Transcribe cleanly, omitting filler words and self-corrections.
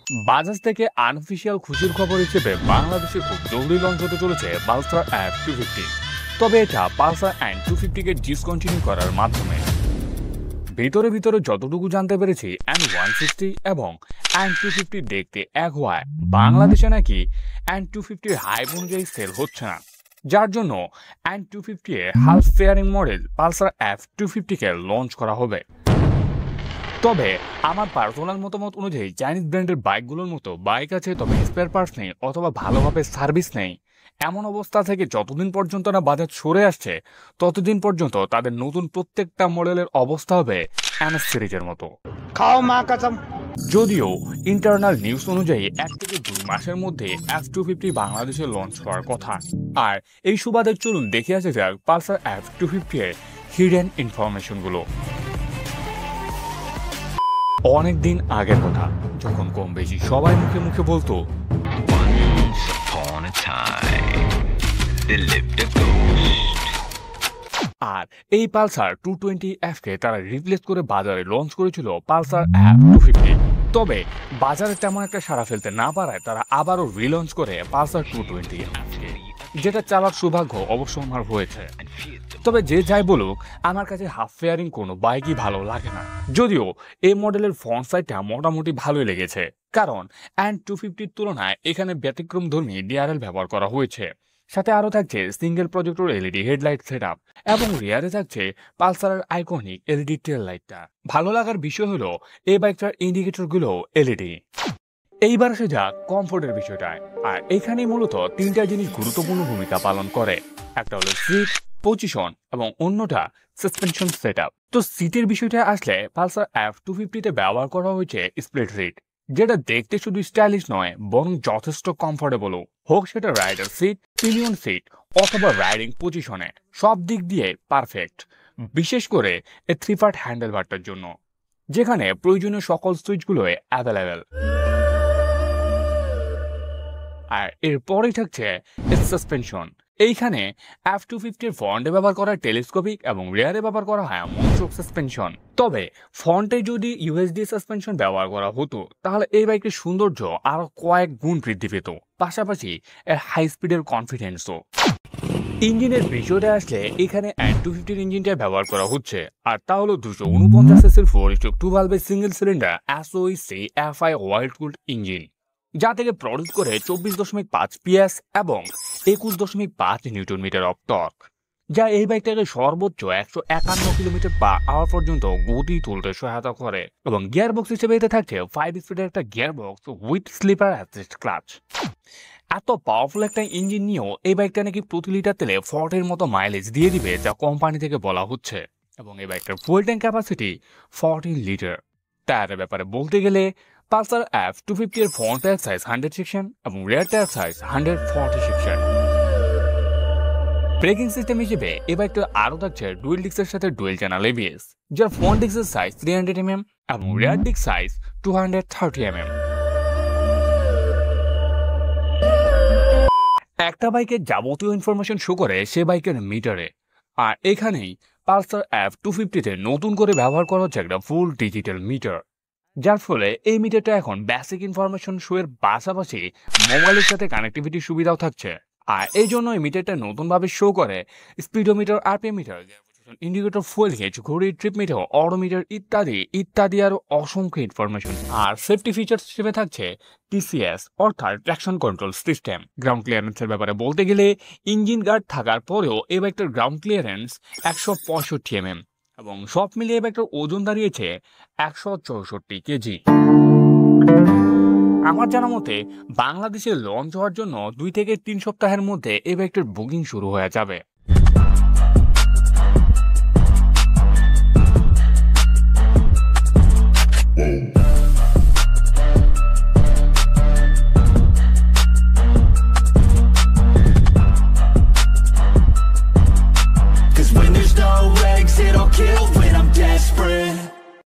বাজাজ থেকে আনঅফিশিয়াল খুশির খবর হিসেবে বাংলাদেশে খুব জরুরি লঞ্চ হতে চলেছে পালসার F-250। তবে এটা পালসার N250 কে ডিসকন্টিনিউ করার মাধ্যমে। ভিতরে যতটুকু জানতে পেরেছি N160 এবং N250 দেখতে এক হওয়ায় বাংলাদেশে নাকি N250 এর হাইপ অনুযায়ী সেল হচ্ছে না, যার জন্য N250 এর হাফ ফেয়ারিং মডেল পালসার F-250 কে লঞ্চ করা হবে। তবে আমার পার্সোনাল মতামত অনুযায়ী চাইনিজ ব্র্যান্ডের বাইকগুলোর মতো বাইক আছে, তবে স্পেয়ার পার্টস নেই অথবা ভালোভাবে সার্ভিস নেই। এমন অবস্থা থেকে যতদিন পর্যন্ত না বাজার সরে আসছে ততদিন পর্যন্ত তাদের নতুন প্রত্যেকটা মডেলের অবস্থা হবে NS সিরিজের মতো। যদিও ইন্টারনাল নিউজ অনুযায়ী 1 থেকে 2 মাসের মধ্যে F-250 বাংলাদেশে লঞ্চ হওয়ার কথা। আর এই সুবাদে চলুন দেখে আসা যাক পালসার F-250 এর হিডেন ইনফরমেশনগুলো। অনেকদিন আগের কথা, যখন কম বেশি সবাই মুখে মুখে বলতো আর এই পালসার 220F কে তারা রিপ্লেস করে বাজারে লঞ্চ করেছিল পালসার F-250। তবে বাজারে তেমন একটা সাড়া ফেলতে না পারায় তারা আবারও রিলঞ্চ করে পালসার 220F কে, যেটা চালার সৌভাগ্য অবশ্য আমার হয়েছে। তবে যে যাই বলুক, আমার কাছে হাফ ফেয়ারিং কোনো বাইকই ভালো লাগে না। যদিও এই মডেলের ফ্রন্ট সাইডটা মোটামুটি ভালোই লেগেছে, কারণ N250 তুলনায় এখানে ব্যতিক্রমধর্মী ডিআরএল ব্যবহার করা হয়েছে। সাথে আরও থাকছে single projector LED headlight setup এবং রিয়ারে থাকছে পালসারের আইকনিক এলইডি টেল লাইটটা। ভালো লাগার বিষয় হলো এই বাইকটার ইন্ডিকেটরগুলো এলইডি। এইবার আসে যাক কমফোর্টের বিষয়টায়, আর এখানেই মূলত 3টা জিনিস গুরুত্বপূর্ণ ভূমিকা পালন করে। একটা হলো সিট পজিশন এবং অন্যটা সাসপেনশন সেটআপ। তো সিটের বিষয়টা আসলে পালসার F-250 তে ব্যবহার করা হয়েছে স্প্লিট সিট, যেটা দেখতে শুধু স্টাইলিশ নয় বরং যথেষ্ট কমফোর্টেবলও। হোক সেটা রাইডার সিট, পিলিয়ন সিট অথবা রাইডিং পজিশনে, সব দিক দিয়ে পারফেক্ট। বিশেষ করে এই 3 পার্ট হ্যান্ডেল বারটার জন্য, যেখানে প্রয়োজনীয় সকল সুইচগুলো অ্যাভেলেবেল। আর এরপরেই থাকছে সাসপেনশন। এইখানে F-250 এর ফ্রন্টে ব্যবহার করা টেলিস্কোপিক এবং রিয়ারে ব্যবহার করা হয় মনোশক সাসপেনশন। তবে ফ্রন্টে যদি ইউএসডি সাসপেনশন ব্যবহার করা হতো তাহলে এই বাইকের সৌন্দর্য আরো কয়েক গুণ বৃদ্ধি পেত, পাশাপাশি এর হাই স্পিডের কনফিডেন্সও। ইঞ্জিনের বিষয়টা আসলে এখানে N250 ইঞ্জিনটা ব্যবহার করা হচ্ছে, আর তা হলো 249 4:2 ভালভের single cylinder SOEC FI oil cooled engine, যা থেকে প্রডিউস করে 24.5 PS এবং 21.5 নিউটন মিটার অফ টর্ক, যা এই বাইকটাকে সর্বোচ্চ 151 কিলোমিটার/আওয়ার পর্যন্ত গতি তুলতে সহায়তা করে। এবং গিয়ার বক্স হিসেবে এতে থাকছে 5 স্পিডের একটা gear box with slipper assist clutch. এত পাওয়ারফুল একটা ইঞ্জিন নিয়েও এই বাইকটা নাকি প্রতি লিটার তেলে 40 মতো মাইলেজ দিয়ে দিবে, যা কোম্পানি থেকে বলা হচ্ছে। এবং এই বাইকটার ফুয়েল ট্যাঙ্ক ক্যাপাসিটি 14 লিটার। টায়ারের ব্যাপারে বলতে গেলে পালসার F-250 এর ফ্রন্ট টায়ার সাইজ 100 সেকশন এবং rear tyre size 140 section. Braking system হিসেবে এই বাইকটা আরও থাকছে ডুয়েল ডিস্কের সাথে ডুয়েল চ্যানেল ABS, যার ফ্রন্ট ডিস্কের সাইজ 300 mm এবং রিয়ার ডিস্ক সাইজ 230 mm। একটা বাইকের যাবতীয় ইনফরমেশন শো করে সে বাইকের মিটারে, আর এখানেই পালসার F-250 তে নতুন করে ব্যবহার করা হচ্ছে একটা ফুল ডিজিটাল মিটার, যার ফলে এই মিটারটা এখন বেসিক ইনফরমেশন শো এর পাশাপাশি মোবাইলের সাথে কানেক্টিভিটির সুবিধাও থাকছে। আর এই জন্য এই মিটারটা নতুনভাবে শো করে speedometer, RPM meter, indicator, fuel gauge, ঘড়ি, ট্রিপ মিটার, অডোমিটার ইত্যাদি আরো অসংখ্য ইনফরমেশন। আর সেফটি ফিচার্স হিসেবে থাকছে TCS অর্থাৎ ট্র্যাকশন কন্ট্রোল সিস্টেম। গ্রাউন্ড ক্লিয়ারেন্সের ব্যাপারে বলতে গেলে ইঞ্জিন গার্ড থাকার পরেও এই বাইকটার গ্রাউন্ড ক্লিয়ারেন্স 165 mm এবং সব মিলিয়ে বাইকটার ওজন দাঁড়িয়েছে 164 কেজি। আমার জানা মতে বাংলাদেশে লঞ্চ হওয়ার জন্য 2 থেকে 3 সপ্তাহের মধ্যে এই বাইকটার বুকিং শুরু হয়ে যাবে।